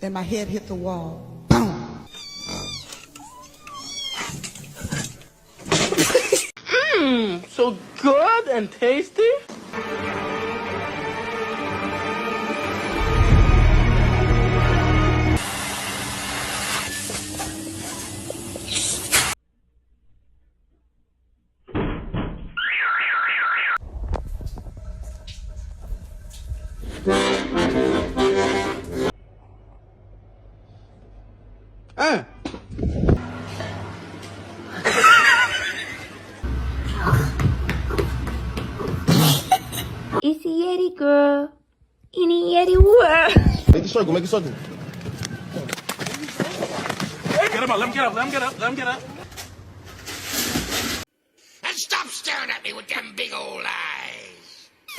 Then my head hit the wall. Boom. So good and tasty. It's a Yeti, girl. In a Yeti world. Make a circle, make a circle. Get him up. Let him get up. Let him get up. Let him get up. And stop staring at me with them big old eyes.